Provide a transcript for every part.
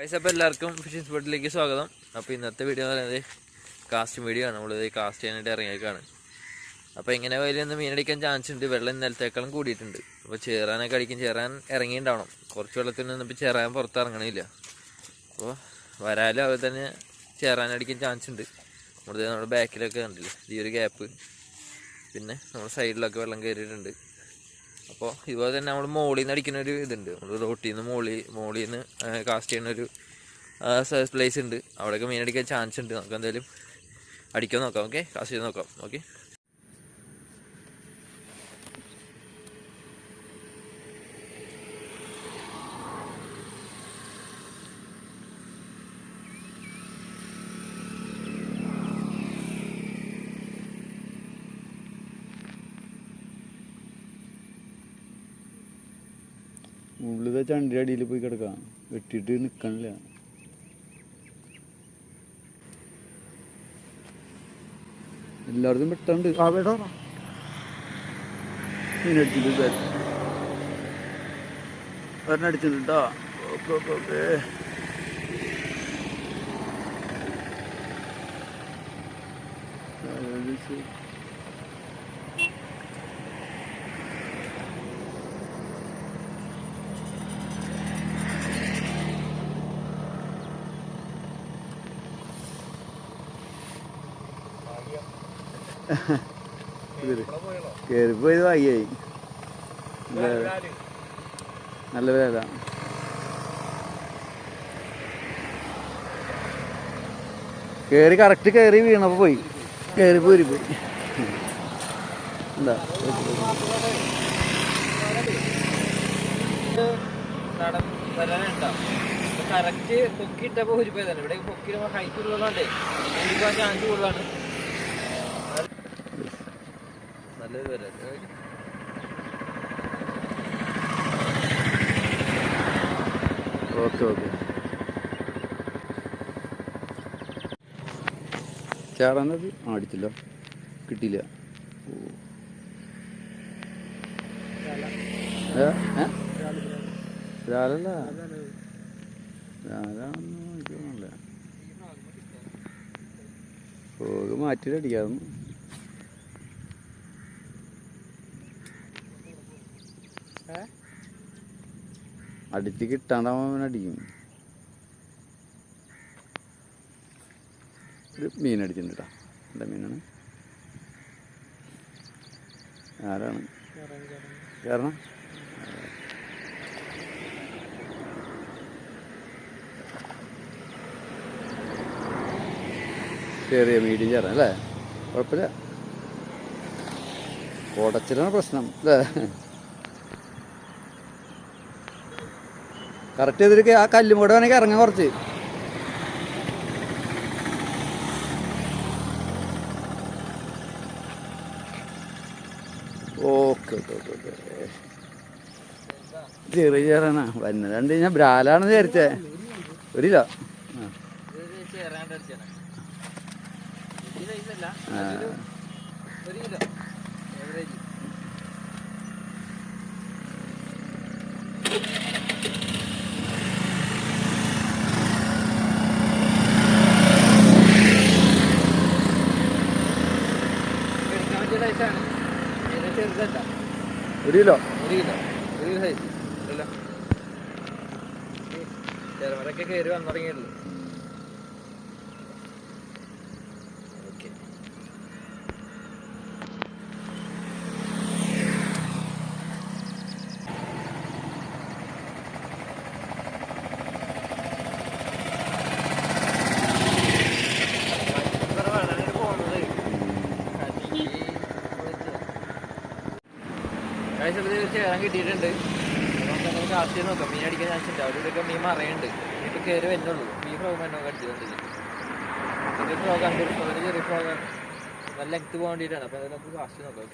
Guys, അപ്പോൾ എല്ലാവർക്കും phishing സ്പോട്ടിലേക്ക് സ്വാഗതം. അപ്പോൾ ഇന്നത്തെ വീഡിയോ എന്ന് പറയുന്നത് കാസ്റ്റിംഗ് വീഡിയോ ആണ്. നമ്മളിത് കാസ്റ്റ് ചെയ്യാനായിട്ട് ഇറങ്ങിയേക്കാണ്. അപ്പോൾ ഇങ്ങനെ വലിയൊന്ന് മീനടിക്കാൻ ചാൻസ് ഉണ്ട്. വെള്ളം ഇന്നലത്തേക്കാളും കൂടിയിട്ടുണ്ട്. അപ്പോൾ ചേറാനൊക്കെ അടിക്കും. ചേറാൻ ഇറങ്ങിയിട്ടുണ്ടാവണം. കുറച്ച് വെള്ളത്തിനൊന്നും ഇപ്പോൾ ചേറാൻ പുറത്തിറങ്ങണില്ല. അപ്പോൾ വരാലും അവർ തന്നെ ചേറാനടിക്കാൻ ചാൻസ് ഉണ്ട്. നമ്മുടെ ബാക്കിലൊക്കെ കണ്ടില്ലേ ഈ ഒരു ഗ്യാപ്പ്, പിന്നെ നമ്മുടെ സൈഡിലൊക്കെ വെള്ളം കയറിയിട്ടുണ്ട്. അപ്പോൾ ഇതുപോലെ തന്നെ നമ്മൾ മോളിൽ നിന്ന് അടിക്കുന്നൊരു ഇതുണ്ട്. നമ്മൾ റോട്ടിൽ നിന്ന് മോളിൽ നിന്ന് കാസ്റ്റ് ചെയ്യുന്നൊരു പ്ലേസ് ഉണ്ട്. അവിടെയൊക്കെ മീൻ അടിക്കാൻ ചാൻസ് ഉണ്ട്. നമുക്ക് എന്തായാലും അടിക്കാൻ നോക്കാം. ഓക്കെ, കാസ്റ്റ് ചെയ്ത് നോക്കാം. ഓക്കെ, ഉള്ളിലെ ചണ്ടി അടിയിൽ പോയി കിടക്കാം. വെട്ടിയിട്ട് നിൽക്കണില്ല. എല്ലായിടത്തും വെട്ടുണ്ട്. ആ വേടാ മീനടിച്ചിട്ട് ഒരെണ്ണടിച്ചിട്ടാ. Okay okay okay. കയറിപ്പോയത് ഭാഗ്യായി. നല്ല വേല. കയറി കറക്റ്റ് കയറി വീണപ്പോ പോയി. കയറി പോയി എന്താ കറക്റ്റ് പൊക്കിയിട്ടപ്പോൾ ഊരിപ്പോയി തന്നെ. ഇവിടെ പൊക്കി ഹൈറ്റ് ഉള്ളതുകൊണ്ടേ ഊരിപ്പോകാൻ ചാൻസ് കൂടുതലാണ്. നല്ലത് വരാം. Okay okay. ചേറാനത് അടിച്ചില്ല, കിട്ടിയില്ല. രാലല്ല, രാലാണെന്ന് എനിക്കൊന്നുമില്ല. പോകെ മാറ്റിയിട്ട് അടിക്കാതെ. അടിച്ച് കിട്ടാണ്ടാവുമ്പോൾ അടിക്കും. ഒരു മീനടിച്ചിട്ടുണ്ട് കേട്ടോ. എന്താ മീനാണ്? ആരാണ്? കാരണം ചെറിയ മീഡിയം ചേരാൻ അല്ലേ? കുഴപ്പമില്ല. കുടച്ചിലാണ് പ്രശ്നം അല്ലേ? കറക്റ്റ് ചെയ്തിട്ട് ആ കല്ലും കൂടെ വേണമെങ്കിൽ ഇറങ്ങാൻ കുറച്ച്. Okay okay okay okay. ചെറിയ ചേറാനാ വരുന്നത്. കണ്ട് കഴിഞ്ഞാൽ ബ്രാലാണെന്ന് വിചാരിച്ചേ. ഒരു കിലോ. ഒരു കിലോ സൈസ് ചിലവരൊക്കെ കയറി വന്നിറങ്ങിയുള്ളൂ. ഓക്കെ, ചേരാൻ കിട്ടിയിട്ടുണ്ട്. നമുക്ക് അങ്ങനെ കാസ്റ്റ് ചെയ്ത് നോക്കാം. മീൻ അടിക്കാൻ ചാൻസ് ഉണ്ട്. അവരോടൊക്കെ മീൻ മറയുണ്ട്. ഇനിയിപ്പോൾ കയറി വരുന്നുള്ളൂ. ഈ ഫ്രോഗ് മണ്ണൊക്കെ അടിച്ചിട്ടുണ്ടെങ്കിൽ ചെറിയ ഫ്രോഗാണ്. ചെറിയ ഫ്രോഗാണ്. നല്ല ലെങ്ത് പോകാൻ വേണ്ടിയിട്ടാണ്. അപ്പോൾ അതിൽ നമുക്ക് കാസ്റ്റ് നോക്കാം.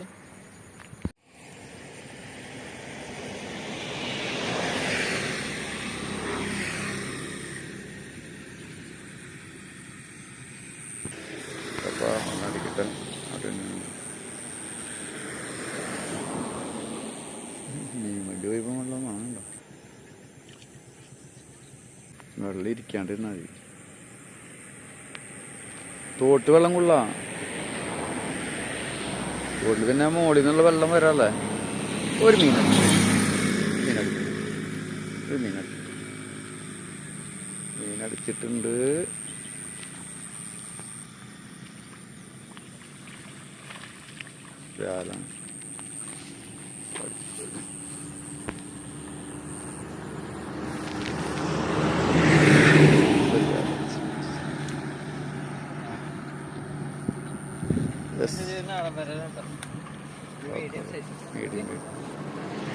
ഓക്കെ, അടിക്കട്ടെ. മീൻ വണ്ടി പോയപ്പോൾ വെള്ളം കാണുന്നുണ്ടോ? വെള്ളം ഇരിക്കാണ്ടിരുന്നാൽ മതി. തോട്ട് വെള്ളം കൊള്ളാ. തോട്ടിൽ പിന്നെ മുകളിൽ നിന്നുള്ള വെള്ളം വരാല്ലേ. ഒരു മീനടിച്ചിട്ടുണ്ട്. വ്യാലാണ്.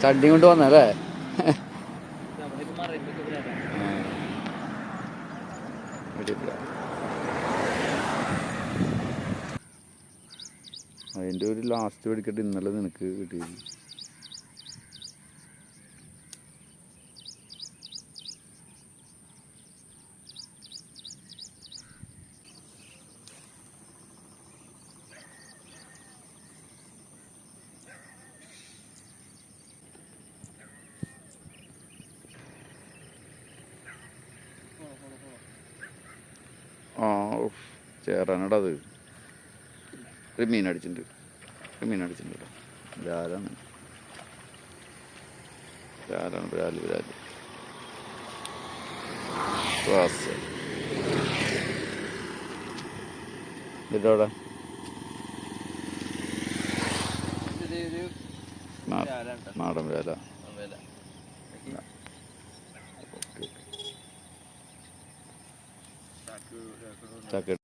ചട്ടി കൊണ്ട് വന്നല്ലേ. അതിൻ്റെ ഒരു ലാസ്റ്റ് വെടിക്കട്ട് ഇന്നലെ നിനക്ക് കിട്ടിയത്. ആ ചേറാനടാ. അത് ഒരു മീനടിച്ചിട്ടുണ്ട് കേട്ടോ. ബ്രാലാണ് ഇതിട്ടോടെ നാടൻ വേല. ചക്ക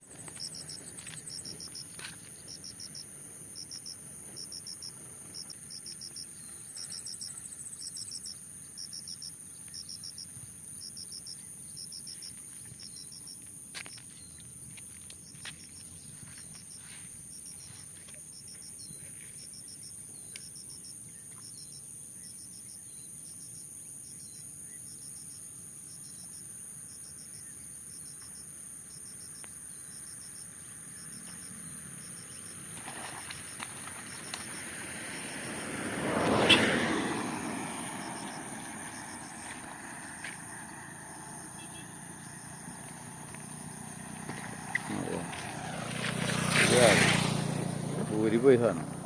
ഊരി പോയി സാധനം.